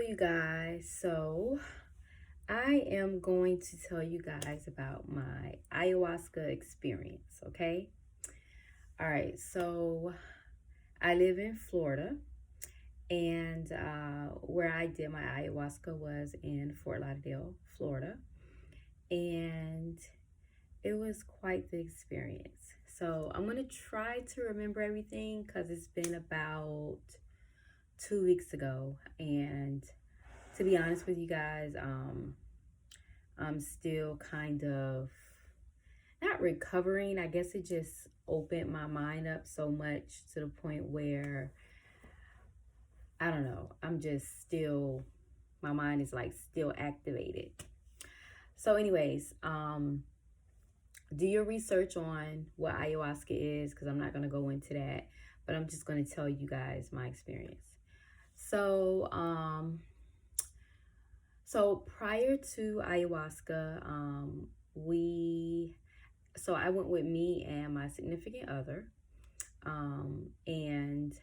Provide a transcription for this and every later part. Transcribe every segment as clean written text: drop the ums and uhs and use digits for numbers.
you guys, so I am going to tell you guys about my ayahuasca experience, okay? All right, so I live in Florida, and where I did my ayahuasca was in Fort Lauderdale, Florida, and it was quite the experience. So I'm gonna try to remember everything because it's been about 2 weeks ago, and to be honest with you guys, I'm still kind of not recovering. I guess it just opened my mind up so much to the point where I don't know. I'm just still, my mind is like still activated. So, anyways, do your research on what ayahuasca is because I'm not going to go into that, but I'm just going to tell you guys my experience. So, so prior to ayahuasca, I went with me and my significant other. And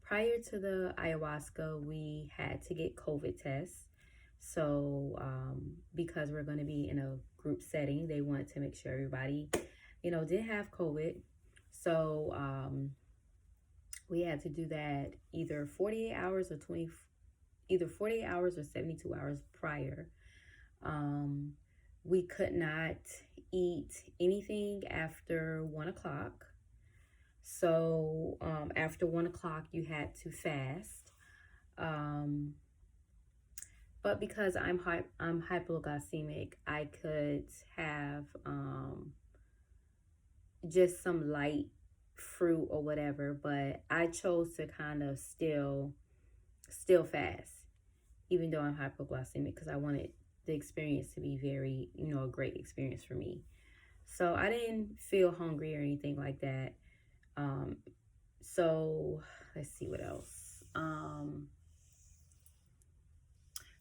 prior to the ayahuasca, we had to get COVID tests. So, because we're going to be in a group setting, they wanted to make sure everybody, didn't have COVID. So, we had to do that either 48 hours or 72 hours prior. We could not eat anything after 1 o'clock. So after 1 o'clock, you had to fast. But because I'm hypoglycemic, I could have just some light fruit or whatever. But I chose to kind of still fast, even though I'm hypoglycemic, because I wanted the experience to be very, a great experience for me. So I didn't feel hungry or anything like that. So let's see what else.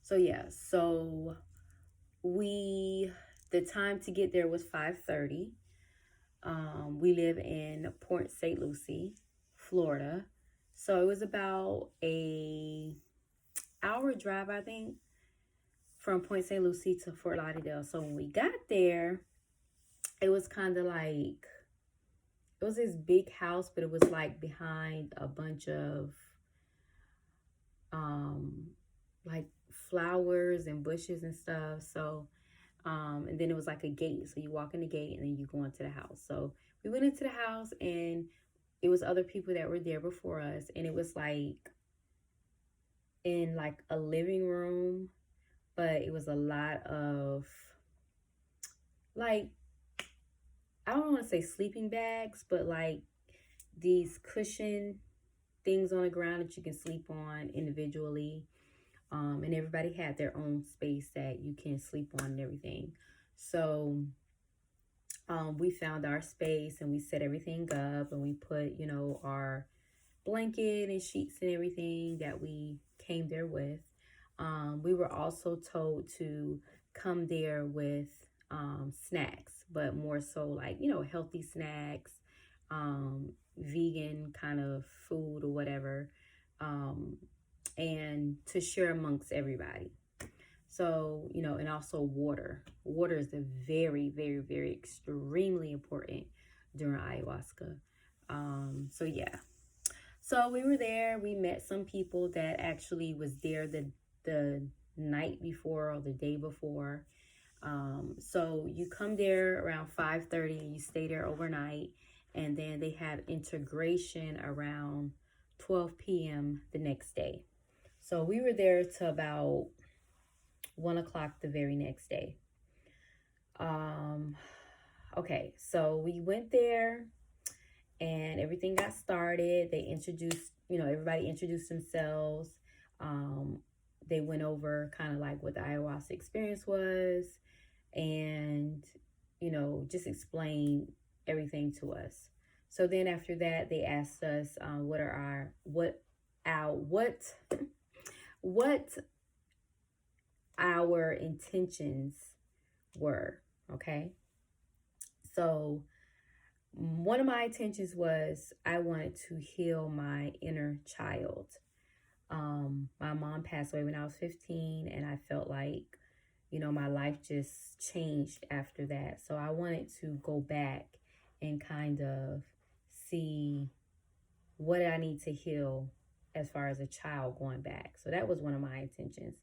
So the time to get there was 5:30. We live in Port St. Lucie, Florida. So it was about a hour drive, I think, from Point St. Lucie to Fort Lauderdale. So when we got there, it was kind of like, it was this big house, but it was like behind a bunch of like flowers and bushes and stuff. So and then it was like a gate. So you walk in the gate and then you go into the house. So we went into the house and it was other people that were there before us, and it was like in like a living room, but it was a lot of like, I don't want to say sleeping bags, but like these cushion things on the ground that you can sleep on individually. And everybody had their own space that you can sleep on and everything. So we found our space and we set everything up, and we put, our blanket and sheets and everything that we came there with. We were also told to come there with snacks, but more so like, healthy snacks, vegan kind of food or whatever, and to share amongst everybody. So, and also water. Water is a very, very, very extremely important during ayahuasca. So yeah. So we were there. We met some people that actually was there the night before or the day before. So you come there around 5:30 and you stay there overnight, and then they have integration around 12 p.m. the next day. So we were there to about 1 o'clock the very next day. Okay, so we went there and everything got started. They introduced, everybody introduced themselves. They went over kind of like what the ayahuasca experience was, and, just explained everything to us. So then after that, they asked us what our intentions were. Okay. So one of my intentions was I wanted to heal my inner child. My mom passed away when I was 15, and I felt like, my life just changed after that. So I wanted to go back and kind of see what I need to heal as far as a child going back. So that was one of my intentions.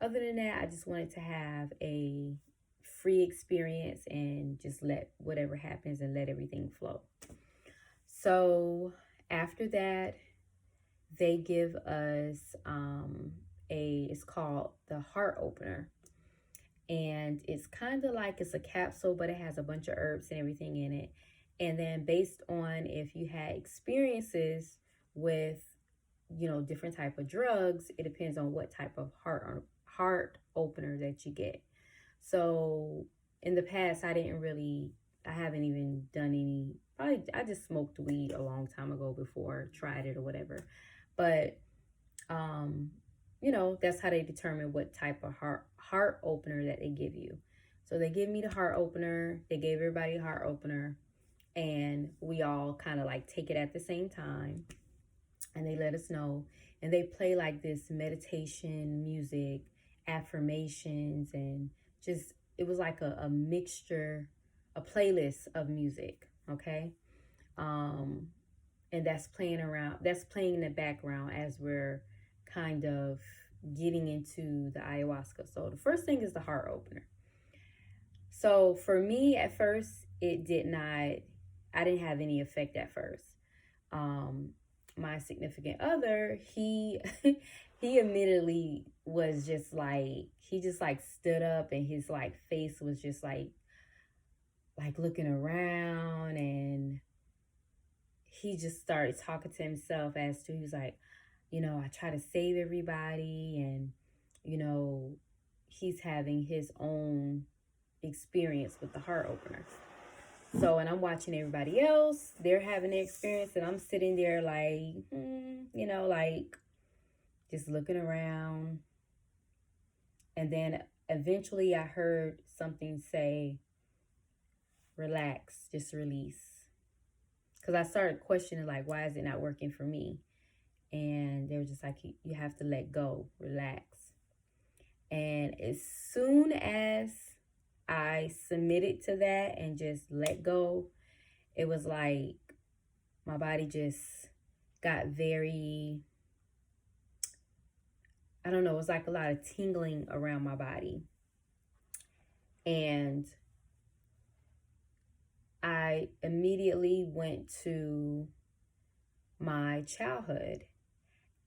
Other than that, I just wanted to have a free experience and just let whatever happens and let everything flow. So after that, they give us it's called the heart opener. And it's kind of like it's a capsule, but it has a bunch of herbs and everything in it. And then based on if you had experiences with, different type of drugs, it depends on what type of heart opener that you get. So in the past, I haven't even done any, probably I just smoked weed a long time ago before, tried it or whatever. But, that's how they determine what type of heart opener that they give you. So they give me the heart opener. They gave everybody a heart opener. And we all kind of like take it at the same time. And they let us know. And they play like this meditation music, affirmations, and just, it was like a mixture, a playlist of music. Okay. And that's playing in the background as we're kind of getting into the ayahuasca. So the first thing is the heart opener. So for me at first, I didn't have any effect at first. My significant other, he immediately was just like, he just like stood up, and his like face was just like looking around, and he just started talking to himself as to, he was like, I try to save everybody, and, he's having his own experience with the heart opener. So, and I'm watching everybody else, they're having their experience, and I'm sitting there like, like just looking around. And then eventually I heard something say, relax, just release. Because I started questioning, like, why is it not working for me? And they were just like, you have to let go, relax. And as soon as I submitted to that and just let go, it was like my body just got very, I don't know, it was like a lot of tingling around my body. And I immediately went to my childhood.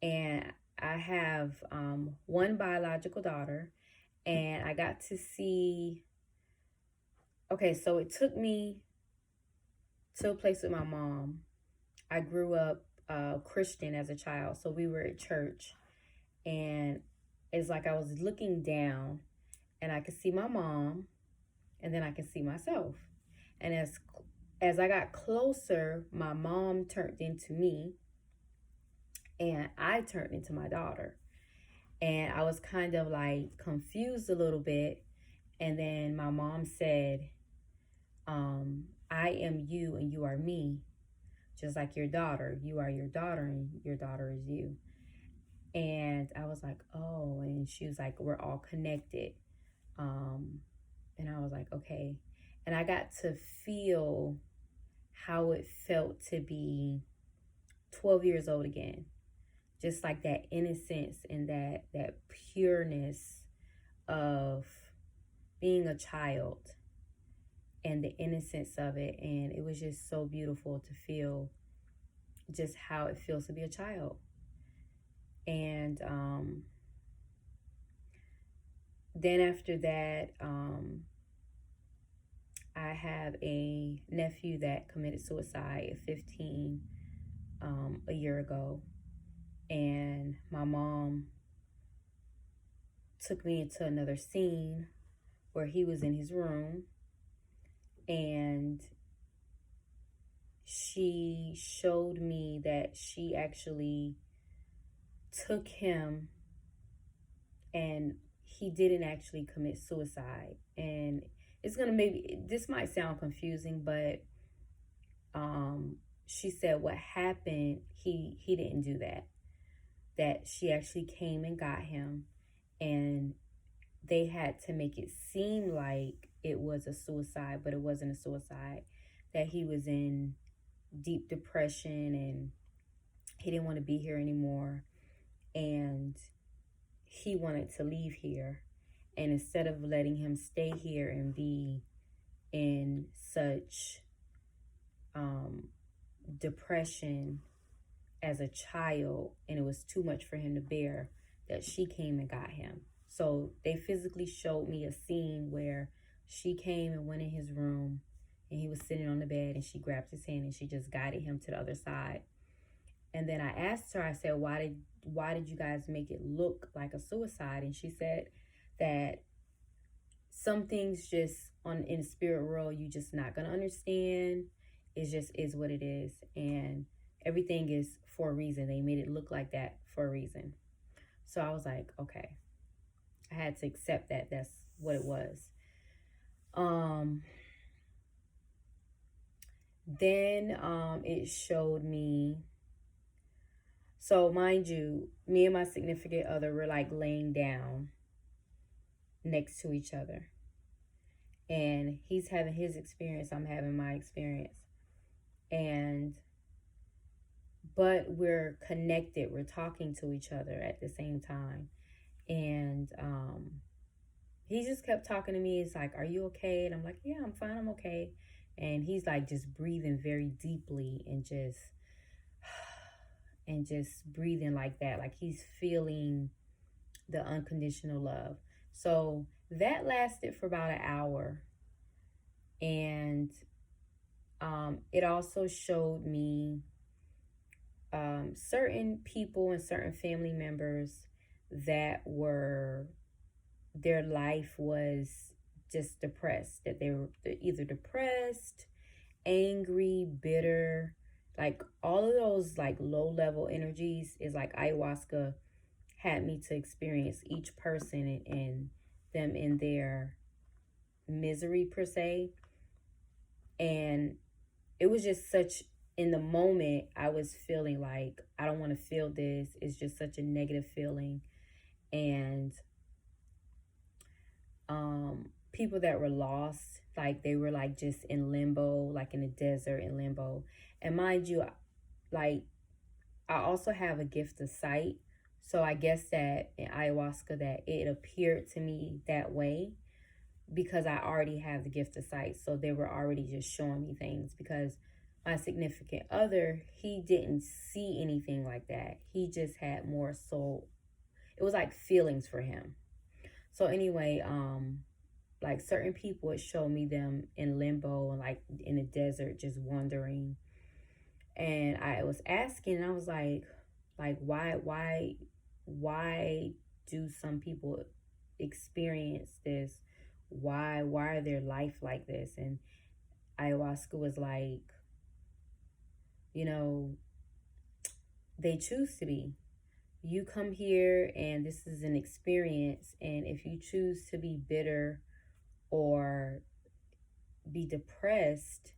And I have one biological daughter, and I got to see, okay, so it took me to a place with my mom. I grew up Christian as a child, so we were at church, and it's like I was looking down, and I could see my mom, and then I could see myself. And as I got closer, my mom turned into me, and I turned into my daughter. And I was kind of like confused a little bit. And then my mom said, I am you and you are me. Just like your daughter. You are your daughter and your daughter is you. And I was like, oh. And she was like, we're all connected. And I was like, okay. And I got to feel how it felt to be 12 years old again. Just like that innocence and that pureness of being a child and the innocence of it. And it was just so beautiful to feel just how it feels to be a child. And then after that, I have a nephew that committed suicide at 15 a year ago. And my mom took me into another scene where he was in his room, and she showed me that she actually took him, and he didn't actually commit suicide. And it's gonna, maybe this might sound confusing, but she said what happened, he didn't do that. that she actually came and got him, and they had to make it seem like it was a suicide, but it wasn't a suicide, that he was in deep depression and he didn't want to be here anymore, and he wanted to leave here. And instead of letting him stay here and be in such depression as a child, and it was too much for him to bear, that she came and got him. So they physically showed me a scene where she came and went in his room, and he was sitting on the bed, and she grabbed his hand and she just guided him to the other side. And then I asked her, I said, why did you guys make it look like a suicide? And she said that some things just in the spirit world, you just not gonna understand. It just is what it is, and everything is for a reason. They made it look like that for a reason. So I was like, okay, I had to accept that that's what it was. Then it showed me, so mind you, me and my significant other were like laying down next to each other, and he's having his experience, I'm having my experience, but we're connected, we're talking to each other at the same time. And he just kept talking to me. It's like, are you okay? And I'm like, yeah, I'm fine, I'm okay. And he's like just breathing very deeply and just breathing like that, like he's feeling the unconditional love. So that lasted for about an hour. And it also showed me certain people and certain family members that their life was just depressed, that they were either depressed, angry, bitter, like all of those like low level energies is like ayahuasca had me to experience each person and them in their misery per se. And it was just such, in the moment, I was feeling like, I don't want to feel this. It's just such a negative feeling. And people that were lost, like they were like just in limbo, like in the desert in limbo. And mind you, like I also have a gift of sight. So I guess that in ayahuasca that it appeared to me that way because I already have the gift of sight. So they were already just showing me things, because my significant other, he didn't see anything like that. He just had more so, it was like feelings for him. So anyway, like certain people would show me them in limbo and like in the desert, just wandering. And I was asking, and I was like why do some people experience this? Why are their life like this? And ayahuasca was like, you know, they choose to be. You come here and this is an experience, and if you choose to be bitter or be depressed,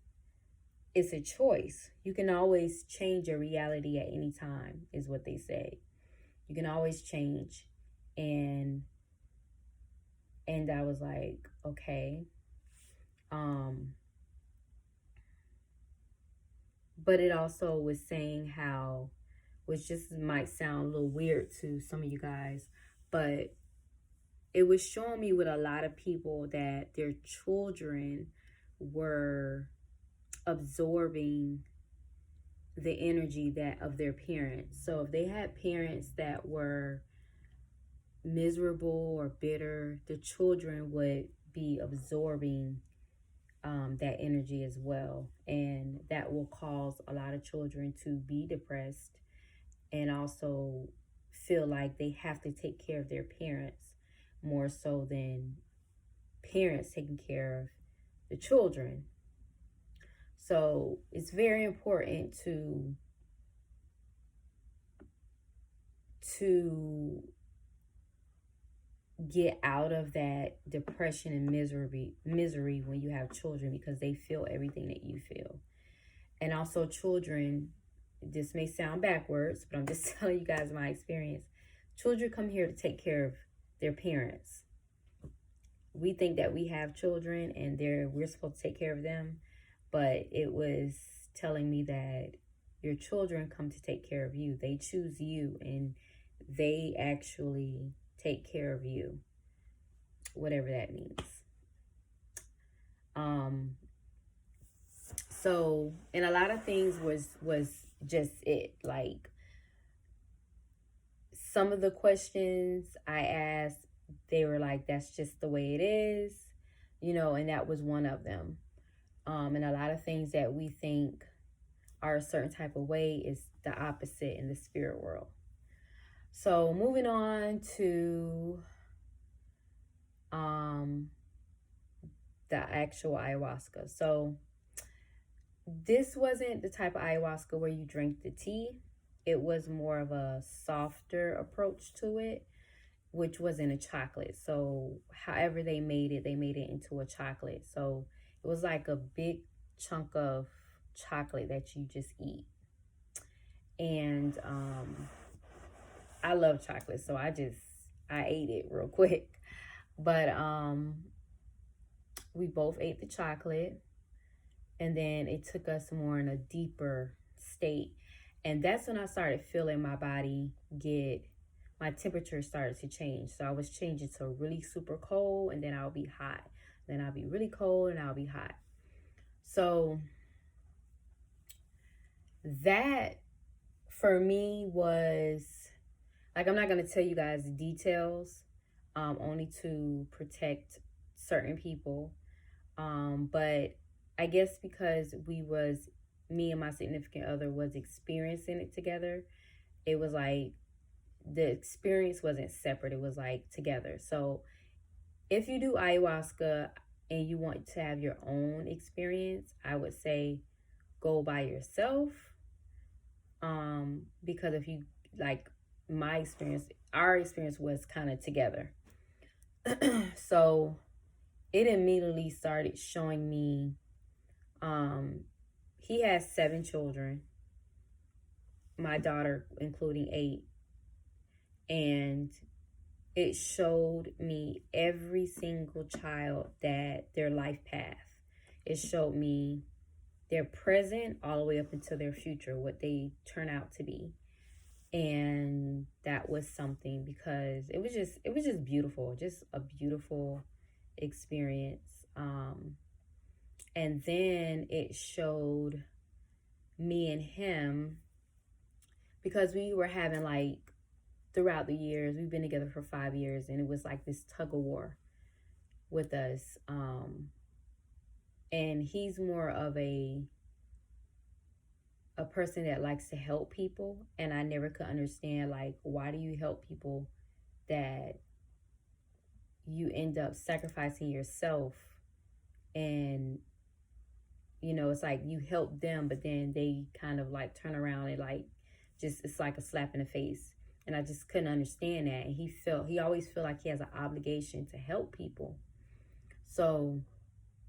it's a choice. You can always change your reality at any time, is what they say. You can always change. And I was like, okay. But it also was saying how, which just might sound a little weird to some of you guys, but it was showing me with a lot of people that their children were absorbing the energy that of their parents. So if they had parents that were miserable or bitter, the children would be absorbing that energy as well. And that will cause a lot of children to be depressed and also feel like they have to take care of their parents more so than parents taking care of the children. So it's very important to get out of that depression and misery when you have children, because they feel everything that you feel. And also children, this may sound backwards, but I'm just telling you guys my experience. Children come here to take care of their parents. We think that we have children and we're supposed to take care of them, but it was telling me that your children come to take care of you. They choose you and they actually take care of you, whatever that means. So, and a lot of things was just it. Like, some of the questions I asked, they were like, that's just the way it is, and that was one of them. And a lot of things that we think are a certain type of way is the opposite in the spirit world. So moving on to the actual ayahuasca. So this wasn't the type of ayahuasca where you drink the tea. It was more of a softer approach to it, which was in a chocolate. So however they made it into a chocolate. So it was like a big chunk of chocolate that you just eat. And I love chocolate, so I ate it real quick. But we both ate the chocolate, and then it took us more in a deeper state. And that's when I started feeling my body my temperature started to change. So I was changing to really super cold, and then I'll be hot. Then I'll be really cold, and I'll be hot. So that for me was, like, I'm not going to tell you guys the details, only to protect certain people. But I guess because me and my significant other was experiencing it together, it was like the experience wasn't separate. It was like together. So if you do ayahuasca and you want to have your own experience, I would say go by yourself. Because if you, like, our experience was kind of together. So it immediately started showing me, he has 7 children, my daughter including 8. And it showed me every single child that their life path. It showed me their present all the way up into their future, what they turn out to be. And that was something, because it was just beautiful, just a beautiful experience. And then it showed me and him, because we were having, like, throughout the years, we've been together for 5 years, and it was like this tug of war with us. And he's more of a person that likes to help people, and I never could understand, like, why do you help people that you end up sacrificing yourself? And it's like you help them, but then they kind of like turn around and like it's like a slap in the face. And I just couldn't understand that. And he always felt like he has an obligation to help people. So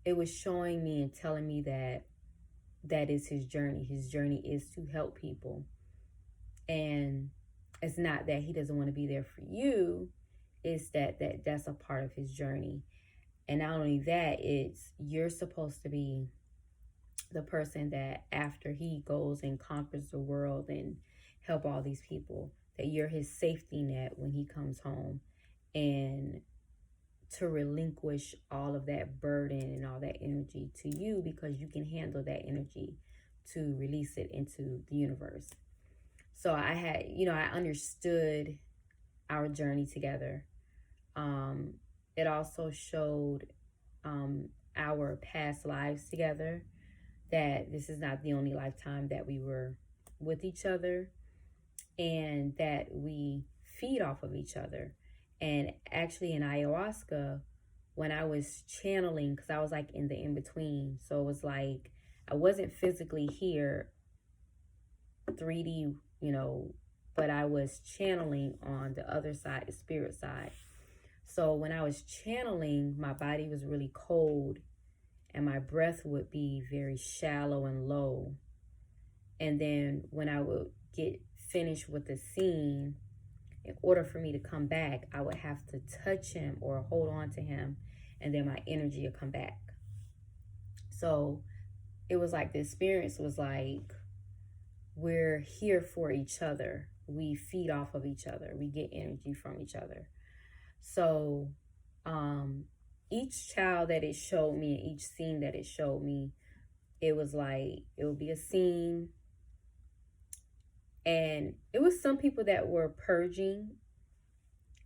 it was showing me and telling me that is his journey. His journey is to help people. And it's not that he doesn't want to be there for you. It's that's a part of his journey. And not only that, it's you're supposed to be the person that after he goes and conquers the world and help all these people, that you're his safety net when he comes home, and to relinquish all of that burden and all that energy to you, because you can handle that energy to release it into the universe. So I had, I understood our journey together. It also showed our past lives together, that this is not the only lifetime that we were with each other, and that we feed off of each other. And actually in ayahuasca, when I was channeling, because I was like in the in-between, so it was like I wasn't physically here 3D, but I was channeling on the other side, the spirit side. So when I was channeling, my body was really cold, and my breath would be very shallow and low. And then when I would get finished with the scene, in order for me to come back, I would have to touch him or hold on to him, and then my energy would come back. So it was like the experience was like, we're here for each other. We feed off of each other. We get energy from each other. So each child that it showed me, and each scene that it showed me, it was like, it would be a scene. And it was some people that were purging.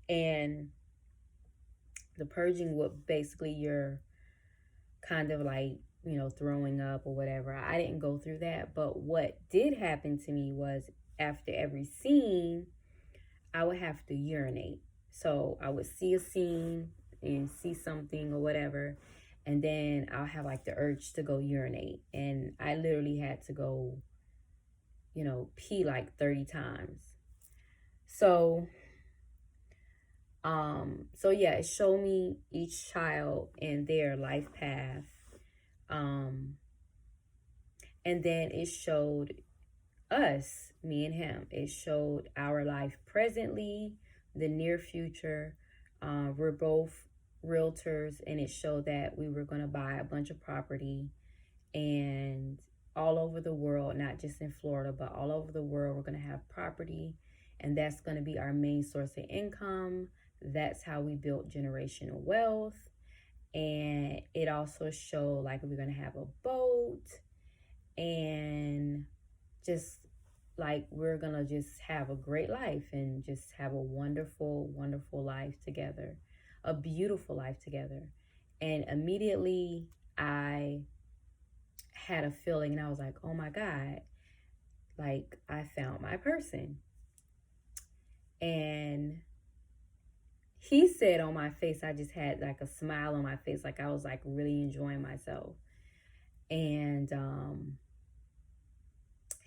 And the purging would basically, you're kind of like, throwing up or whatever. I didn't go through that. But what did happen to me was, after every scene, I would have to urinate. So I would see a scene and see something or whatever, and then I'll have like the urge to go urinate. And I literally had to go, pee like 30 times. So yeah, it showed me each child and their life path. And then it showed us, me and him. It showed our life presently, the near future. We're both realtors, and it showed that we were going to buy a bunch of property, and all over the world, not just in Florida, but all over the world, we're going to have property, and that's going to be our main source of income. That's how we built generational wealth. And it also showed like we're going to have a boat, and just like we're going to just have a great life and just have a wonderful, wonderful life together, a beautiful life together. And immediately I had a feeling, and I was like, oh my God, like I found my person. And he said on my face, I just had like a smile on my face, like I was like really enjoying myself. And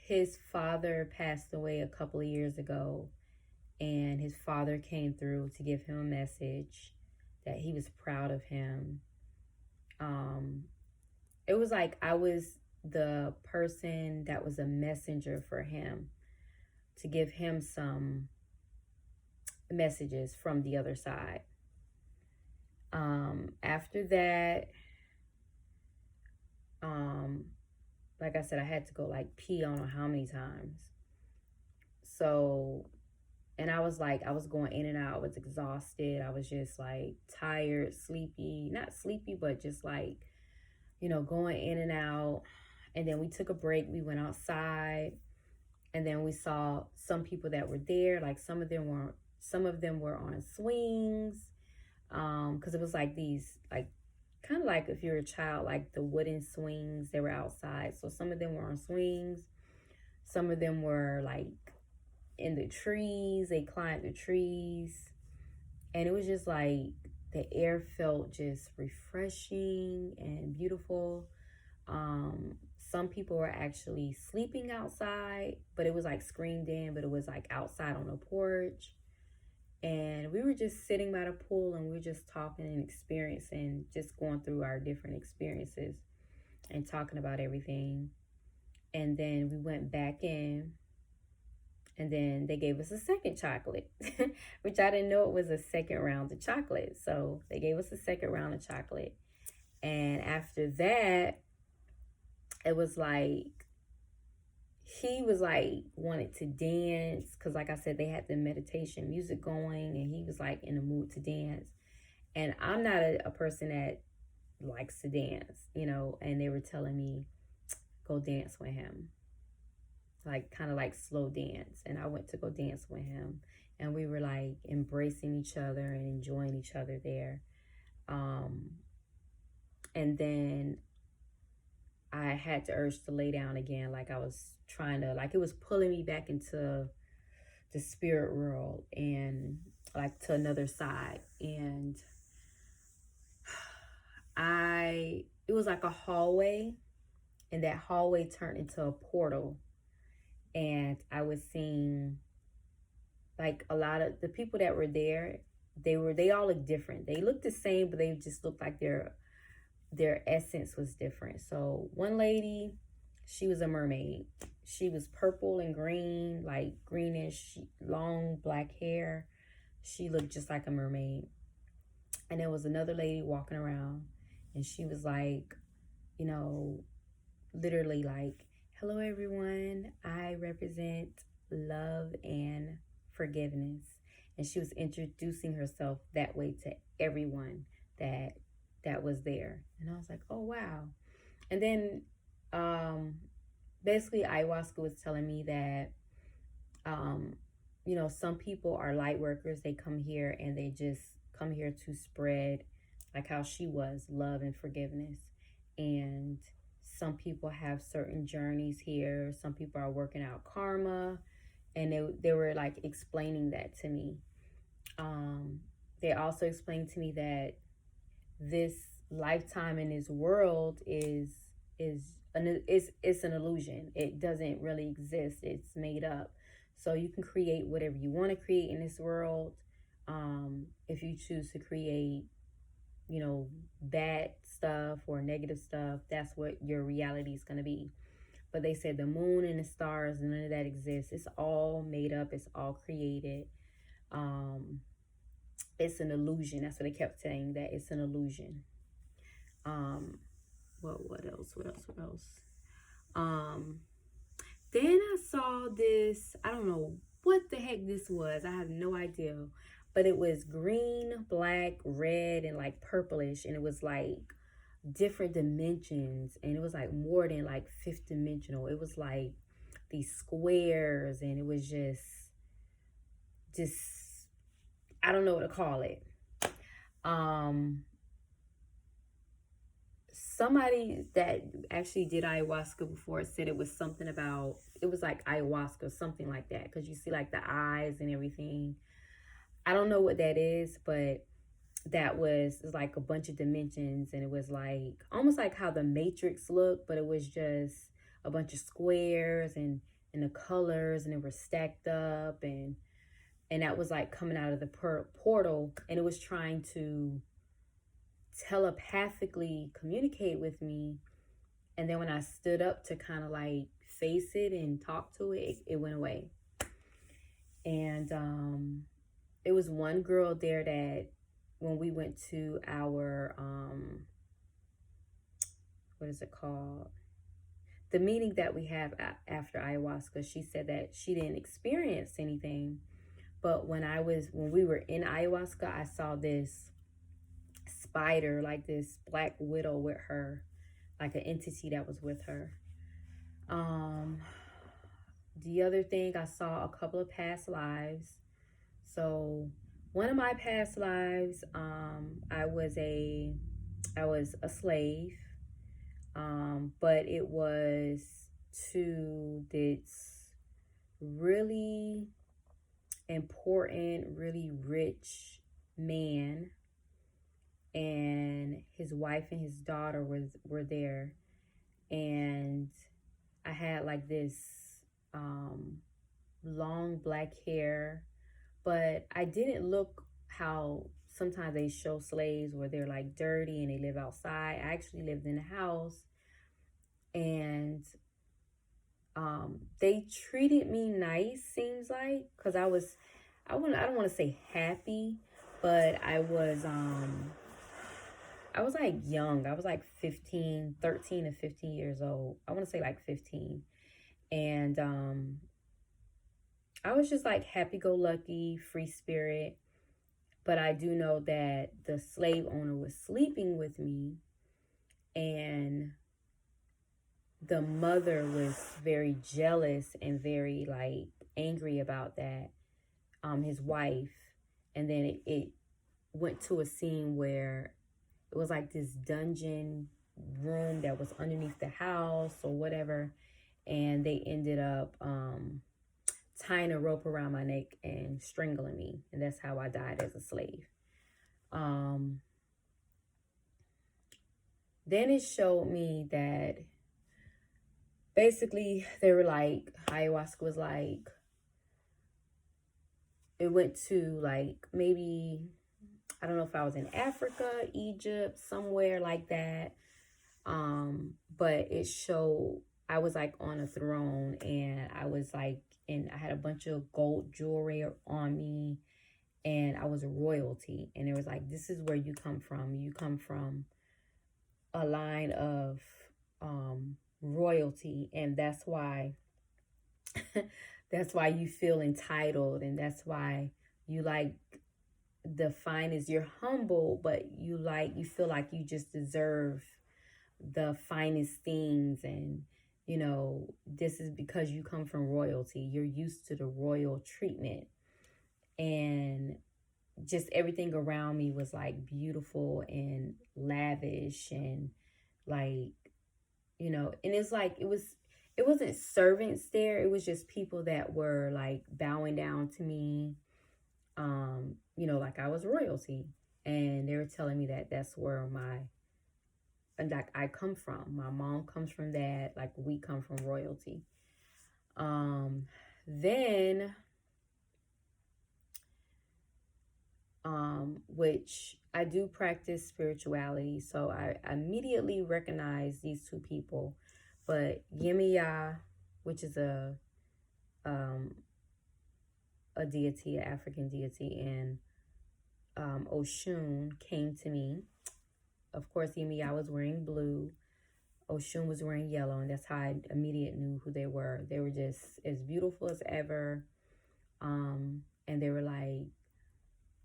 his father passed away a couple of years ago, and his father came through to give him a message that he was proud of him. It was like I was the person that was a messenger for him to give him some messages from the other side. After that, like I said, I had to go like pee, I don't know how many times. So, and I was going in and out. I was exhausted. I was just like tired, sleepy, not sleepy, but just like, going in and out. And then we took a break. We went outside, and then we saw some people that were there. Like some of them were on swings. Cause it was like these, like, kind of like if you're a child, like the wooden swings, they were outside. So some of them were on swings. Some of them were like in the trees. They climbed the trees. And it was just like the air felt just refreshing and beautiful. Some people were actually sleeping outside, but it was like screened in, but it was like outside on the porch. And we were just sitting by the pool, and we were just talking and experiencing, just going through our different experiences and talking about everything. And then we went back in, and then they gave us a second chocolate, which I didn't know it was a second round of chocolate. So they gave us a second round of chocolate. And after that, it was like, he was like wanted to dance, because like I said, they had the meditation music going, and he was like in the mood to dance. And I'm not a person that likes to dance, and they were telling me, go dance with him, like kind of like slow dance. And I went to go dance with him, and we were like embracing each other and enjoying each other there. And then I had the urge to lay down again. Like I was trying to, like it was pulling me back into the spirit world and like to another side. And it was like a hallway, and that hallway turned into a portal. And I was seeing like a lot of the people that were there, they all looked different. They looked the same, but they just looked like their essence was different. So one lady, She was a mermaid. She was purple and green, like greenish, long black hair. She looked just like a mermaid. And there was another lady walking around, and she was like, you know, literally like, hello everyone, I represent love and forgiveness. And she was introducing herself that way to everyone that was there. And I was like, oh wow. And then basically ayahuasca was telling me that some people are light workers. They come here and they just come here to spread, like how she was, love and forgiveness. And some people have certain journeys here. Some people are working out karma. And they were like explaining that to me. They also explained to me that this lifetime in this world it's an illusion. It doesn't really exist. It's made up. So you can create whatever you want to create in this world. If you choose to create, bad stuff or negative stuff, that's what your reality is going to be. But they said the moon and the stars, none of that exists. It's all made up. It's all created. It's an illusion. That's what they kept saying, that it's an illusion. What else? Then I saw this, I don't know what the heck this was. I have no idea. But it was green, black, red, and like purplish. And it was like different dimensions. And it was like more than like fifth dimensional. It was like these squares. And it was just, I don't know what to call it. Somebody that actually did ayahuasca before said it was something about, it was like ayahuasca, something like that. Because you see like the eyes and everything. I don't know what that is, but that was like a bunch of dimensions. And it was like, almost like how the Matrix looked, but it was just a bunch of squares and the colors, and they were stacked up. And that was like coming out of the portal. And it was trying to telepathically communicate with me. And then when I stood up to kind of like face it and talk to it, it went away. And it was one girl there that when we went to our what is it called, the meeting that we have after ayahuasca, she said that she didn't experience anything. But when we were in ayahuasca, I saw this spider, like this black widow with her, like an entity that was with her. The other thing, I saw a couple of past lives. So one of my past lives, I was a slave, but it was to this really important, really rich man, and his wife and his daughter were there. And I had like this long black hair, but I didn't look how sometimes they show slaves where they're like dirty and they live outside. I actually lived in a house, and they treated me nice, seems like, because I don't want to say happy, but I was like young. I was like 13 to 15 years old. I want to say like 15. And I was just like happy-go-lucky, free spirit. But I do know that the slave owner was sleeping with me, and the mother was very jealous and very like angry about that, his wife. And then it went to a scene where it was like this dungeon room that was underneath the house or whatever. And they ended up tying a rope around my neck and strangling me. And that's how I died as a slave. Then it showed me that basically they were like, ayahuasca was like, it went to like maybe, I don't know if I was in Africa, Egypt, somewhere like that. But it showed I was like on a throne, and I was like, and I had a bunch of gold jewelry on me, and I was royalty. And it was like, this is where you come from. You come from a line of royalty, and that's why that's why you feel entitled, and that's why you like the finest. You're humble, but you feel like you just deserve the finest things. And this is because you come from royalty. You're used to the royal treatment, and just everything around me was like beautiful and lavish, and like, and it's like it wasn't servants there. It was just people that were like bowing down to me, like I was royalty. And they were telling me that that's where like I come from. My mom comes from that. Like, we come from royalty. Then, which I do practice spirituality. So I immediately recognize these two people. But Yemiya, which is a deity, an African deity, and Oshun came to me. Of course, Yemiya was wearing blue. Oshun was wearing yellow, and that's how I immediately knew who they were. They were just as beautiful as ever. And they were like,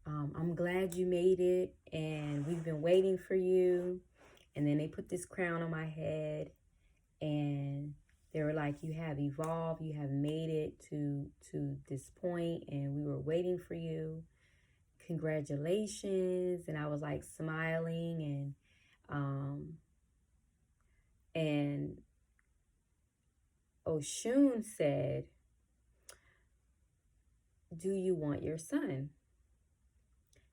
I'm glad you made it, and we've been waiting for you. And then they put this crown on my head, and they were like, you have evolved, you have made it to this point, and we were waiting for you. Congratulations. And I was like smiling, and Oshun said, do you want your son?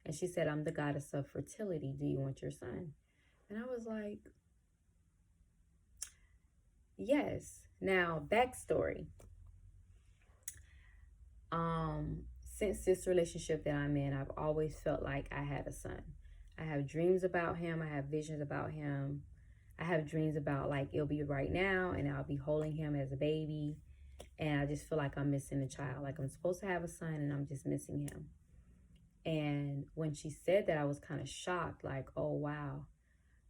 And she said, I'm the goddess of fertility. Do you want your son? And I was like, yes. Now, backstory. Since this relationship that I'm in, I've always felt like I had a son. I have dreams about him. I have visions about him. I have dreams about, like, it'll be right now, and I'll be holding him as a baby. And I just feel like I'm missing a child. Like, I'm supposed to have a son, and I'm just missing him. And when she said that, I was kind of shocked, like, oh, wow.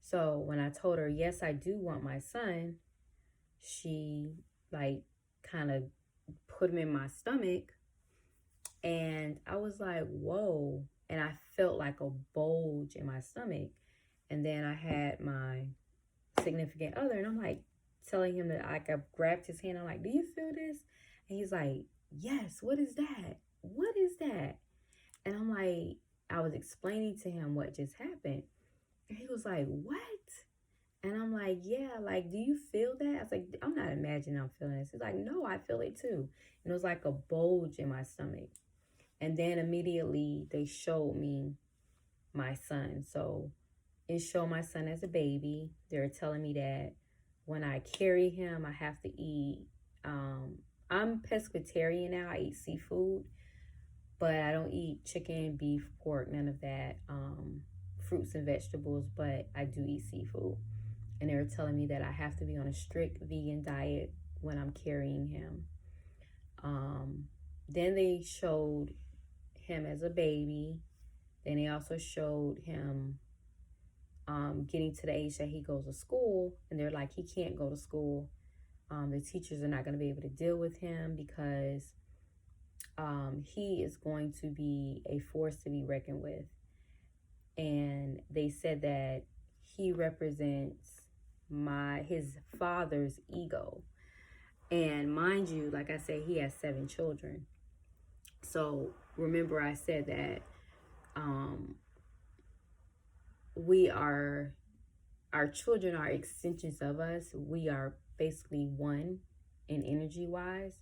So when I told her, yes, I do want my son, she, like, kind of put him in my stomach. And I was like, whoa. And I felt like a bulge in my stomach. And then I had my significant other, and I'm like telling him that I grabbed his hand. I'm like, do you feel this? And he's like, yes. What is that? What is that? And I'm like, I was explaining to him what just happened. And he was like, what? And I'm like, yeah, like, do you feel that? I was like, I'm not imagining I'm feeling this. He's like, no, I feel it too. And it was like a bulge in my stomach. And then immediately they showed me my son. So it showed my son as a baby. They're telling me that when I carry him, I have to eat. I'm pescatarian now. I eat seafood. But I don't eat chicken, beef, pork, none of that. Fruits and vegetables, but I do eat seafood. And they were telling me that I have to be on a strict vegan diet when I'm carrying him. Then they showed him as a baby. Then they also showed him getting to the age that he goes to school. And they're like, he can't go to school. The teachers are not going to be able to deal with him because he is going to be a force to be reckoned with. And they said that he represents his father's ego. And mind you, like I said, he has 7 children. So remember I said that our children are extensions of us. We are basically one in energy wise.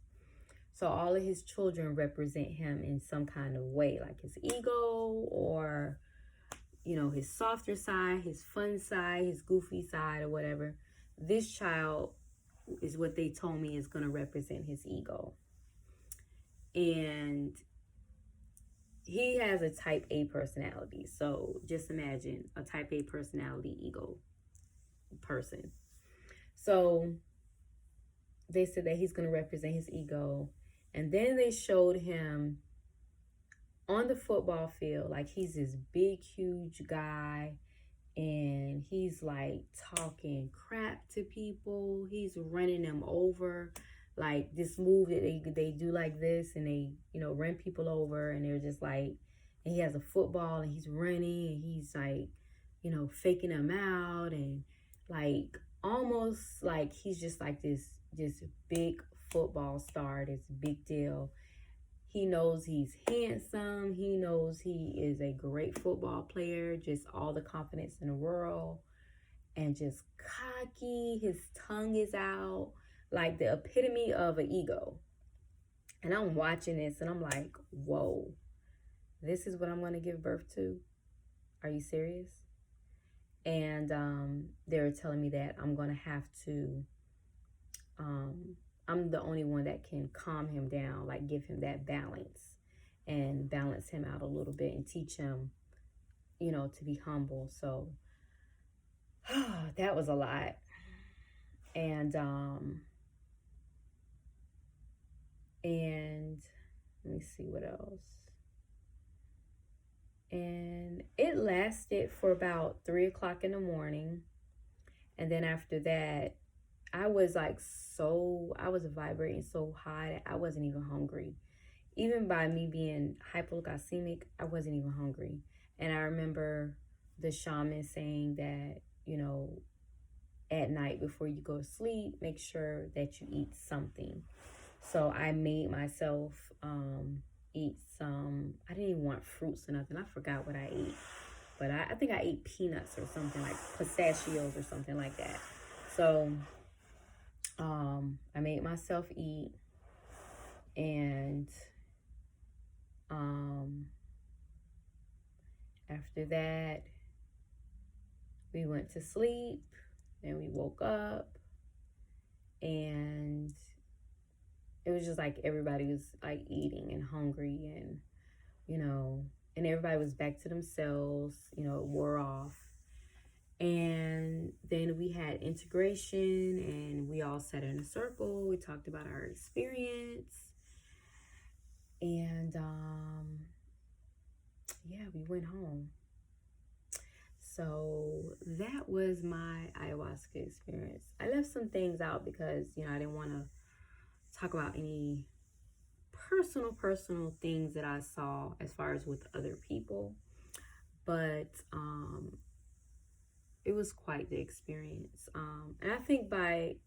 So all of his children represent him in some kind of way, like his ego, or, his softer side, his fun side, his goofy side, or whatever. This child is what they told me is going to represent his ego. And he has a type A personality. So just imagine a type A personality ego person. So they said that he's going to represent his ego. And then they showed him on the football field, like he's this big, huge guy, and he's like talking crap to people. He's running them over, like this move that they do like this, and they run people over, and they're just like, and he has a football and he's running and he's like faking them out, and like almost like he's just like this big football star, this big deal. He knows he's handsome. He knows he is a great football player, just all the confidence in the world, and just cocky. His tongue is out, like the epitome of an ego. And I'm watching this and I'm like, whoa, this is what I'm going to give birth to? Are you serious? And they were telling me that I'm going to have to, I'm the only one that can calm him down, like give him that balance and balance him out a little bit and teach him, to be humble. So that was a lot. And let me see what else. And it lasted for about 3 o'clock in the morning. And then after that, I was vibrating so high that I wasn't even hungry. Even by me being hypoglycemic, I wasn't even hungry. And I remember the shaman saying that, at night before you go to sleep, make sure that you eat something. So I made myself eat some, I didn't even want fruits or nothing. I forgot what I ate. But I think I ate peanuts or something, like pistachios or something like that. So I made myself eat, and after that, we went to sleep, and we woke up, and it was just like everybody was like eating and hungry, and and everybody was back to themselves, it wore off. And then we had integration, and we all sat in a circle. We talked about our experience. And we went home. So that was my ayahuasca experience. I left some things out because, I didn't want to talk about any personal things that I saw as far as with other people. But it was quite the experience. And I think by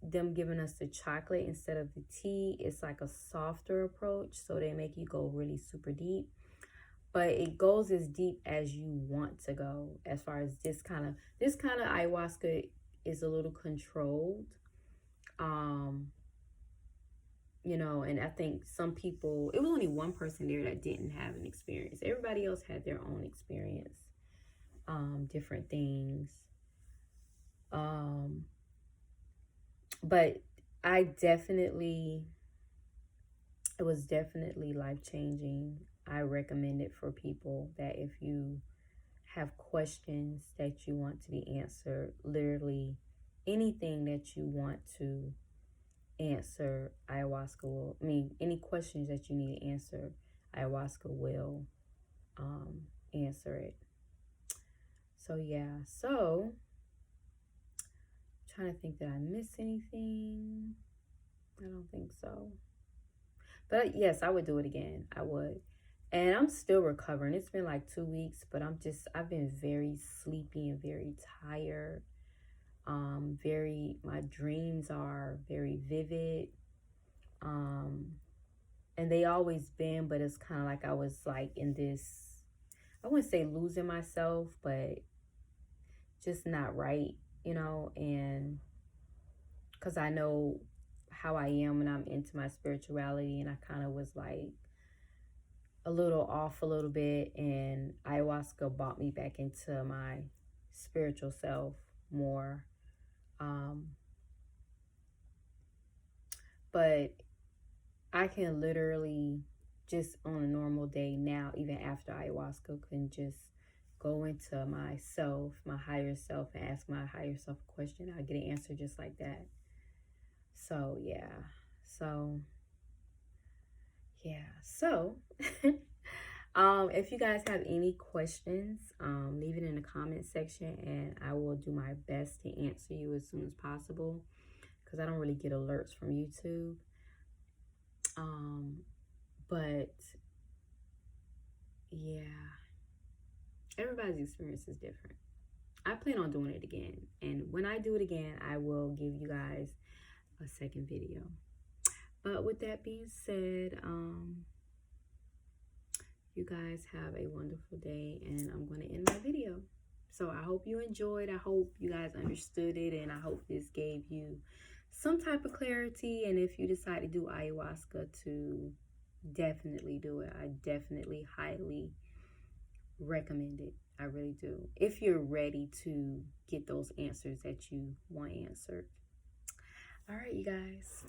them giving us the chocolate instead of the tea, it's like a softer approach. So they make you go really super deep. But it goes as deep as you want to go. As far as this kind of ayahuasca is a little controlled. And I think some people, it was only one person there that didn't have an experience. Everybody else had their own experience. Different things. But it was definitely life-changing. I recommend it for people that if you have questions that you want to be answered, literally anything that you want to answer, ayahuasca will, any questions that you need to answer, ayahuasca will answer it. So yeah, so trying to think, did I miss anything? I don't think so. But yes, I would do it again. I would. And I'm still recovering. It's been like 2 weeks, but I've been very sleepy and very tired. My dreams are very vivid. And they always been, but it's kind of like I was like in this, I wouldn't say losing myself, but just not right, and because I know how I am when I'm into my spirituality, and I kind of was like a little off a little bit, and ayahuasca brought me back into my spiritual self more. But I can literally just on a normal day now, even after ayahuasca, can just go into myself, my higher self, and ask my higher self a question. I get an answer just like that. So yeah. So yeah. So if you guys have any questions, leave it in the comment section and I will do my best to answer you as soon as possible, because I don't really get alerts from YouTube. But yeah, everybody's experience is different. I plan on doing it again, and when I do it again, I will give you guys a second video. But with that being said, you guys have a wonderful day, and I'm going to end my video. So I hope you enjoyed. I hope you guys understood it, and I hope this gave you some type of clarity. And if you decide to do ayahuasca, to definitely do it. I definitely highly recommend it. I really do. If you're ready to get those answers that you want answered. All right, you guys.